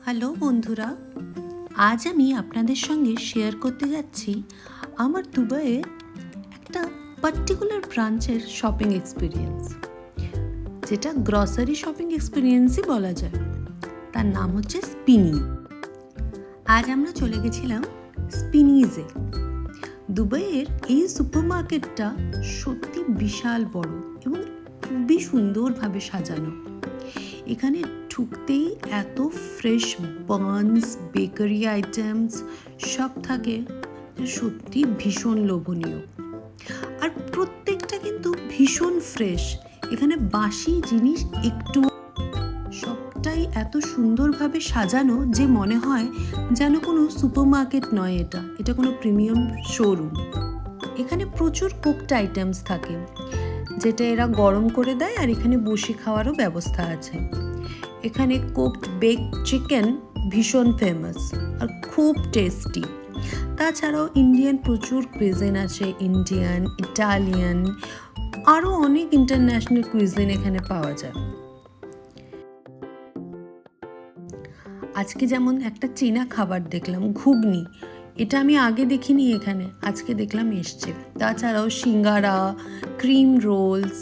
Hello বন্ধুরা, আজ আমি আপনাদের সঙ্গে শেয়ার করতে যাচ্ছি আমার দুবাইয়ে একটা পার্টিকুলার ব্রাঞ্চের শপিং এক্সপিরিয়েন্স, যেটা গ্রসারি শপিং এক্সপিরিয়েন্সই বলা যায়। তার নাম হচ্ছে স্পিনি। আজ আমরা চলে গেছিলাম স্পিনিজে। দুবাইয়ের এই সুপারমার্কেটটা সত্যি বিশাল বড় এবং খুবই সুন্দরভাবে সাজানো। এখানে ঢুকতেই এত ফ্রেশ বানস, বেকারি আইটেমস সব থাকে যে সত্যি ভীষণ লোভনীয়। আর প্রত্যেকটা কিন্তু ভীষণ ফ্রেশ। এখানে বাসি জিনিস একটু, সবটাই এত সুন্দরভাবে সাজানো যে মনে হয় যেন কোনো সুপারমার্কেট নয়, এটা কোনো প্রিমিয়াম শোরুম। এখানে প্রচুর কুকড আইটেমস থাকে, যেটা এরা গরম করে দেয়, আর এখানে বসে খাওয়ারও ব্যবস্থা আছে। এখানে কুকড বেক চিকেন ভীষণ ফেমাস আর খুব টেস্টি। তাছাড়াও ইন্ডিয়ান প্রচুর কুইজিন আছে, ইন্ডিয়ান, ইটালিয়ান, আরও অনেক ইন্টারন্যাশনাল কুইজিন এখানে পাওয়া যায়। আজকে যেমন একটা চীনা খাবার দেখলাম, ঘুগনি। এটা আমি আগে দেখিনি এখানে, আজকে দেখলাম এসছে। তাছাড়াও সিঙ্গারা, ক্রিম রোলস,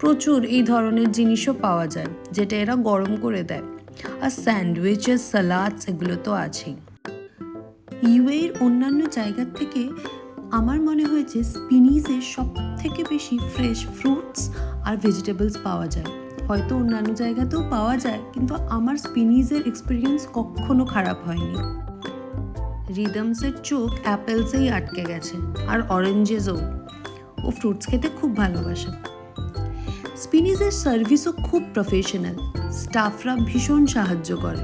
প্রচুর এই ধরনের জিনিসও পাওয়া যায়, যেটা এরা গরম করে দেয়। আর স্যান্ডউইচেস, সালাডস, এগুলো তো আছেই। ইউএইর অন্যান্য জায়গার থেকে আমার মনে হয়েছে স্পিনিজে সব থেকে বেশি ফ্রেশ ফ্রুটস আর ভেজিটেবলস পাওয়া যায়। হয়তো অন্যান্য জায়গাতেও পাওয়া যায়, কিন্তু আমার স্পিনিজের এক্সপিরিয়েন্স কখনো খারাপ হয়নি। রিদমসের চোখ অ্যাপেলসেই আটকে গেছে, আর অরেঞ্জেসও। ও ফ্রুটস খেতে খুব ভালোবাসে। স্পিনিজের সার্ভিসও খুব প্রফেশনাল, স্টাফরা ভীষণ সাহায্য করে,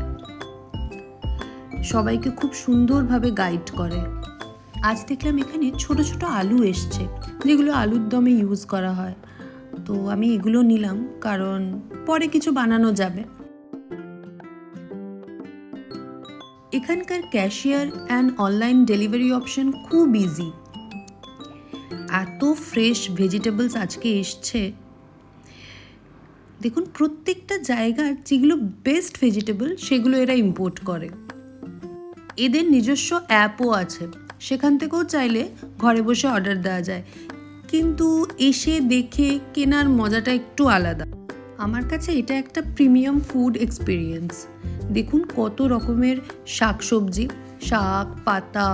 সবাইকে খুব সুন্দরভাবে গাইড করে। আজ দেখলাম এখানে ছোট ছোট আলু এসছে, যেগুলো আলুর দমে ইউজ করা হয়। তো আমি এগুলো নিলাম, কারণ পরে কিছু বানানো যাবে। এখানকার cashier and online delivery option খুব ইজি। এত ফ্রেশ ভেজিটেবলস আজকে এসছে। দেখুন, প্রত্যেকটা জায়গার যেগুলো বেস্ট ভেজিটেবল সেগুলো এরা ইম্পোর্ট করে। এদের নিজস্ব অ্যাপও আছে, সেখান থেকেও চাইলে ঘরে বসে অর্ডার দেওয়া যায়, কিন্তু এসে দেখে কেনার মজাটা একটু আলাদা। আমার কাছে এটা একটা প্রিমিয়াম ফুড এক্সপিরিয়েন্স। দেখুন কত রকমের শাকসবজি, শাক পাতা,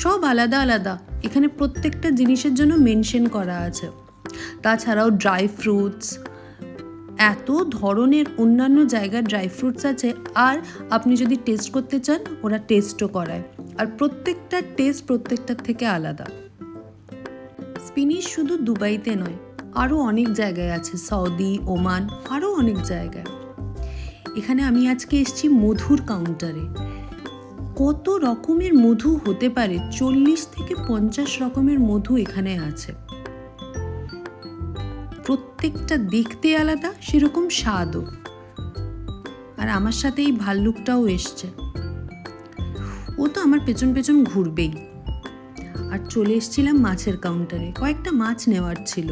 সব আলাদা আলাদা। এখানে প্রত্যেকটা জিনিসের জন্য মেনশন করা আছে। তাছাড়াও ড্রাই ফ্রুটস, এত ধরনের অন্যান্য জায়গার ড্রাই ফ্রুটস আছে। আর আপনি যদি টেস্ট করতে চান, ওরা টেস্টও করায়, আর প্রত্যেকটা টেস্ট প্রত্যেকটার থেকে আলাদা। স্পিনিশ শুধু দুবাইতে নয়, আরও অনেক জায়গায় আছে, সৌদি, ওমান, আরও অনেক জায়গায়। এখানে আমি আজকে এসেছি মধুর কাউন্টারে। কত রকমের মধু হতে পারে, 40 থেকে 50 রকমের মধু এখানে আছে। প্রত্যেকটা দেখতে আলাদা, সেরকম স্বাদও। আর আমার সাথে এই ভাল্লুকটাও এসছে, ও তো আমার পেছন পেছন ঘুরবেই। আর চলে এসেছিলাম মাছের কাউন্টারে, কয়েকটা মাছ নেওয়ার ছিল।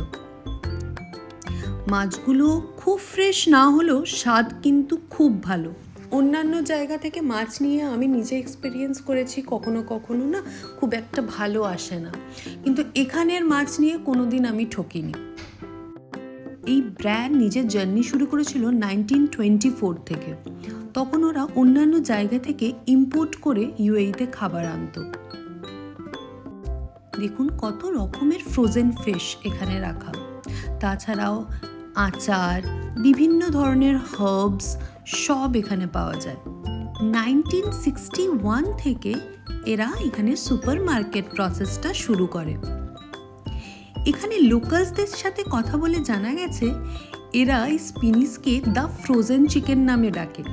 মাছগুলো খুব ফ্রেশ না হলেও স্বাদ কিন্তু খুব ভালো। অন্যান্য জায়গা থেকে মাছ নিয়ে আমি নিজে এক্সপিরিয়েন্স করেছি, কখনো কখনো না খুব একটা ভালো আসে না, কিন্তু এখানের মাছ নিয়ে কোনোদিন আমি ঠকিনি। এই ব্র্যান্ড নিজের জার্নি শুরু করেছিল 1924 থেকে। তখন ওরা অন্যান্য জায়গা থেকে ইম্পোর্ট করে ইউএইতে খাবার আনতো। দেখুন কত রকমের ফ্রোজেন ফিশ এখানে রাখা। তাছাড়াও আচার, বিভিন্ন ধরনের হার্বস সব এখানে পাওয়া যায়। 1961 থেকে এরা এখানে সুপার মার্কেট প্রসেসটা শুরু করে। এখানে লোকালসদের সাথে কথা বলে জানা গেছে, এরা এই স্পিনিজকে দ্য ফ্রোজেন চিকেন নামে ডাকে,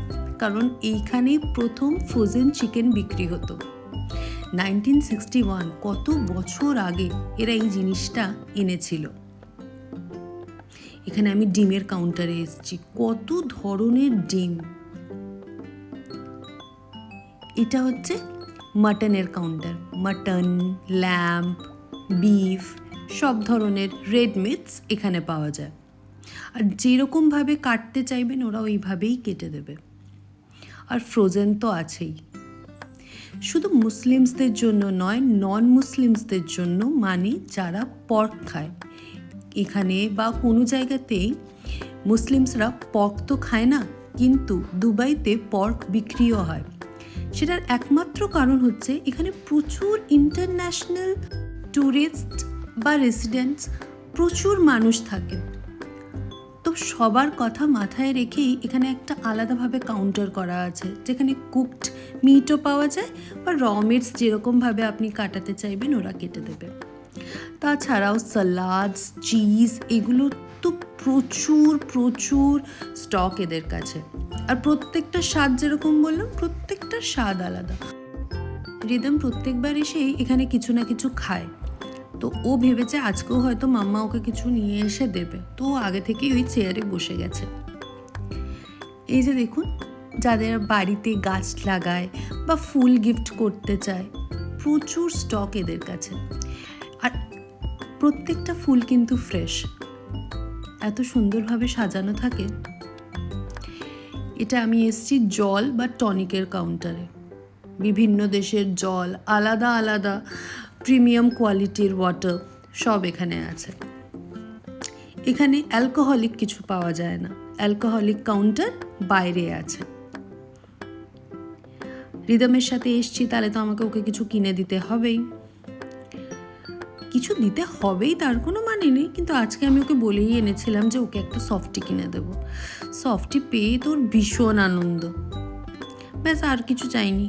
কারণ এইখানে প্রথম ফ্রোজেন চিকেন বিক্রি হতো। 1961, কত বছর আগে এরা এই জিনিসটা এনেছিল। এখানে আমি ডিমের কাউন্টারে এসেছি, কত ধরনের ডিম। এটা হচ্ছে মাটনের কাউন্টার। মাটন, ল্যাম্প, বিফ, সব ধরনের রেড মিটস এখানে পাওয়া যায়। আর যেরকমভাবে কাটতে চাইবেন ওরা ওইভাবেই কেটে দেবে। আর ফ্রোজেন তো আছেই। শুধু মুসলিমসদের জন্য নয়, নন মুসলিমসদের জন্য, মানে যারা পর্ক খায়। এখানে বা কোনো জায়গাতেই মুসলিমসরা পর্ক তো খায় না, কিন্তু দুবাইতে পর্ক বিক্রিও হয়। সেটার একমাত্র কারণ হচ্ছে এখানে প্রচুর ইন্টারন্যাশনাল ট্যুরিস্ট বা রেসিডেন্টস, প্রচুর মানুষ থাকে। তো সবার কথা মাথায় রেখেই এখানে একটা আলাদাভাবে কাউন্টার করা আছে, যেখানে কুকড মিটও পাওয়া যায় বা র মিটস যেরকমভাবে আপনি কাটাতে চাইবেন ওরা কেটে দেবে। তাছাড়াও সালাডস, চিজ, এগুলো তো প্রচুর প্রচুর স্টক এদের কাছে। আর প্রত্যেকটা স্বাদ, যেরকম বললাম, প্রত্যেকটা স্বাদ আলাদা। রিদম প্রত্যেকবার এসেই এখানে কিছু না কিছু খায়, তো ও ভেবেছে আজকেও হয়তো মাম্মা ওকে কিছু নিয়ে এসে দেবে, তো ও আগে থেকেই ওই চেয়ারে বসে গেছে। এই যে দেখুন, যাদের বাড়িতে গাছ লাগায় বা ফুল গিফট করতে চায়, প্রচুর স্টক এদের কাছে। আর প্রত্যেকটা ফুল কিন্তু ফ্রেশ, এত সুন্দরভাবে সাজানো থাকে। এটা আমি এসেছি জল বা টনিকের কাউন্টারে। বিভিন্ন দেশের জল, আলাদা আলাদা প্রিমিয়াম কোয়ালিটির ওয়াটার সব এখানে আছে। এখানে অ্যালকোহলিক কিছু পাওয়া যায় না, অ্যালকোহলিক কাউন্টার বাইরে আছে। রিদমের সাথে এসছি, তাহলে তো আমাকে ওকে কিছু কিনে দিতে হবেই। কিছু দিতে হবেই তার কোনো মানে নেই, কিন্তু আজকে আমি ওকে বলেই এনেছিলাম যে ওকে একটা সফটি কিনে দেবো। সফটি পেয়ে তোর ভীষণ আনন্দ, ব্যাস আর কিছু চাইনি।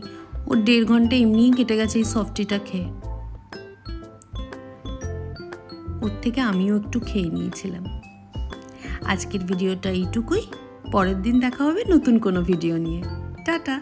ওর 1.5 ঘন্টা এমনিই কেটে গেছে এই সফটিটা খেয়ে। ওর থেকে আমিও একটু খেয়ে নিয়েছিলাম। আজকের ভিডিওটা এইটুকুই, পরের দিন দেখা হবে নতুন কোনো ভিডিও নিয়ে। টাটা।